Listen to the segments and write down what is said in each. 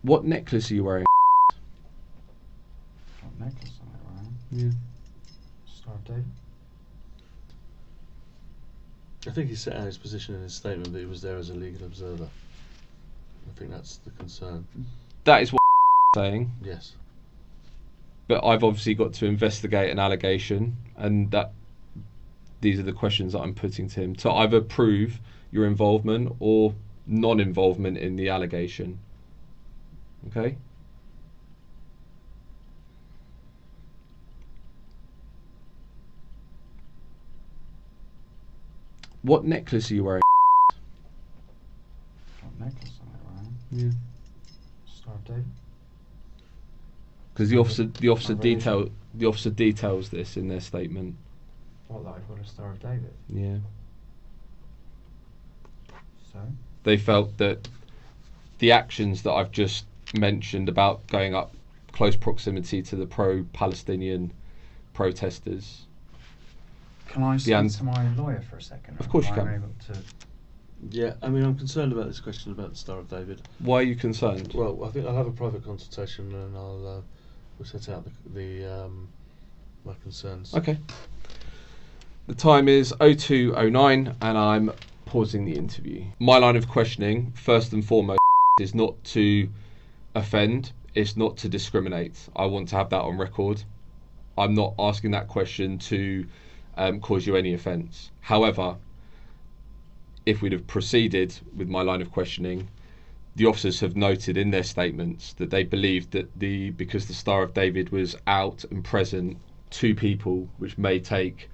What necklace are you wearing? What necklace am I wearing? Yeah. Star of David? I think he set out his position in his statement that he was there as a legal observer. I think that's the concern. That is what saying. Yes. But I've obviously got to investigate an allegation, and that these are the questions that I'm putting to him to either prove your involvement or non-involvement in the allegation. Okay? What necklace are you wearing? What necklace am I wearing? Yeah. Star of David? Because the officer details this in their statement. What, that I've got a Star of David? Yeah. So? They felt that the actions that I've just mentioned about going up close proximity to the pro-Palestinian protesters. Can I speak to my lawyer for a second? Of course you Am I can. able to... Yeah, I mean, I'm concerned about this question about the Star of David. Why are you concerned? Well, I think I'll have a private consultation and we'll set out my concerns. Okay. The time is 02:09 and I'm pausing the interview. My line of questioning, first and foremost, is not to offend, it's not to discriminate. I want to have that on record. I'm not asking that question to cause you any offence. However, if we'd have proceeded with my line of questioning, the officers have noted in their statements that they believed that because the Star of David was out and present to people which may take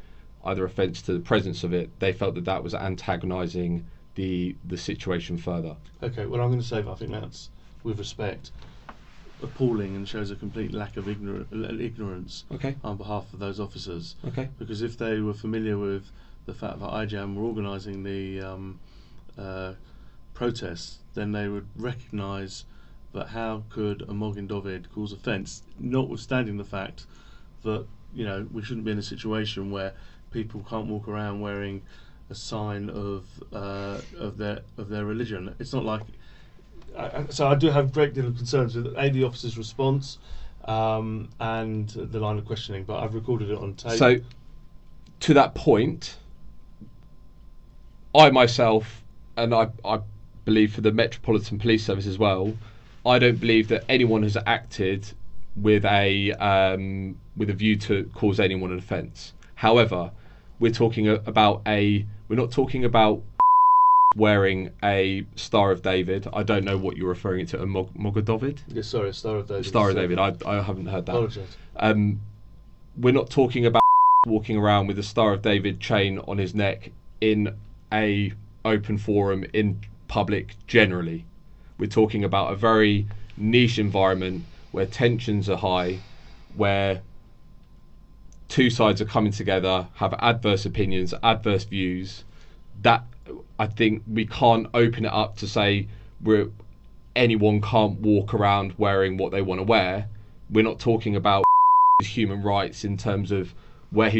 either offence to the presence of it, they felt that that was antagonising the situation further. Okay, well, I'm going to say that I think that's, with respect, appalling and shows a complete lack of ignorance Okay. on behalf of those officers. Okay. Because if they were familiar with the fact that IJAM were organising the protests, then they would recognise that how could a Moghim Dovid cause offence, notwithstanding the fact that, you know, we shouldn't be in a situation where people can't walk around wearing a sign of their religion. It's not like. So I do have a great deal of concerns with the officer's response and the line of questioning, but I've recorded it on tape. So, to that point, I myself, and I believe for the Metropolitan Police Service as well, I don't believe that anyone has acted with a view to cause anyone an offence. However, we're not talking about wearing a Star of David. I don't know what you're referring it to, a Moghim. Yeah, sorry, Star of David. Star of David. I haven't heard that. Apologise. We're not talking about walking around with a Star of David chain on his neck in a open forum in public generally. We're talking about a very niche environment where tensions are high, where two sides are coming together, have adverse opinions, adverse views. That, I think, we can't open it up to say anyone can't walk around wearing what they want to wear. We're not talking about human rights in terms of where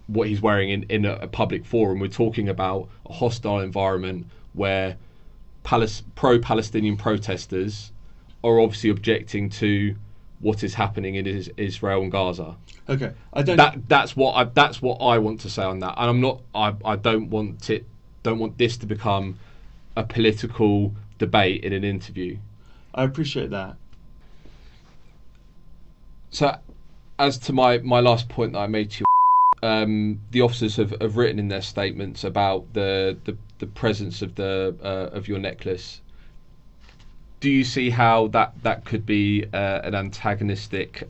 what he's wearing in a public forum. We're talking about a hostile environment where pro-Palestinian protesters are obviously objecting to what is happening in Israel and Gaza. Okay, I don't. That's what I want to say on that, and I'm not. I don't want this to become a political debate in an interview. I appreciate that. So, as to my last point that I made to you, the officers have written in their statements about the presence of of your necklace. Do you see how that could be an antagonistic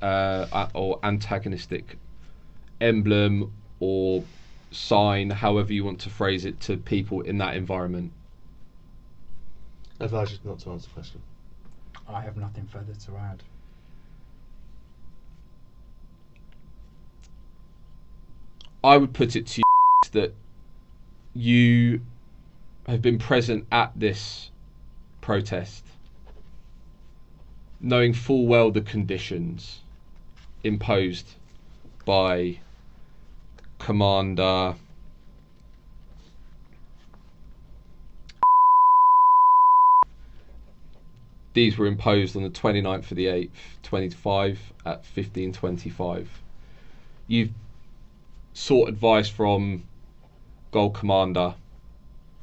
emblem or sign, however you want to phrase it, to people in that environment? I advise you not to answer the question. I have nothing further to add. I would put it to you that you have been present at this protest, knowing full well the conditions imposed by Commander These were imposed on the 29th of the 8th, 2025 at 15:25. You've sought advice from Gold Commander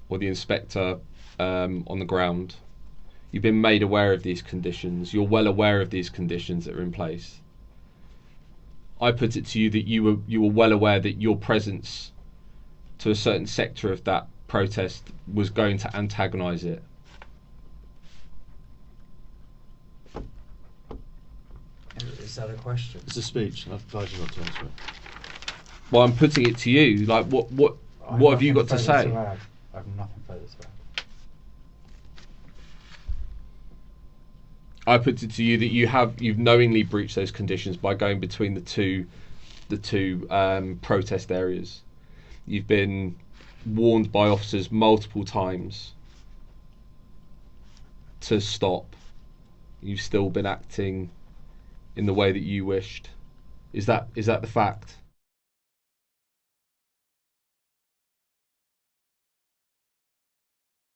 or the inspector on the ground. You've been made aware of these conditions. You're well aware of these conditions that are in place. I put it to you that you were well aware that your presence to a certain sector of that protest was going to antagonise it. Is that a question? It's a speech. I've advised you not to answer it. Well, I'm putting it to you. Like, what have you got to say? I have nothing further to add. I put it to you that you've knowingly breached those conditions by going between the two protest areas. You've been warned by officers multiple times to stop. You've still been acting in the way that you wished. Is that the fact?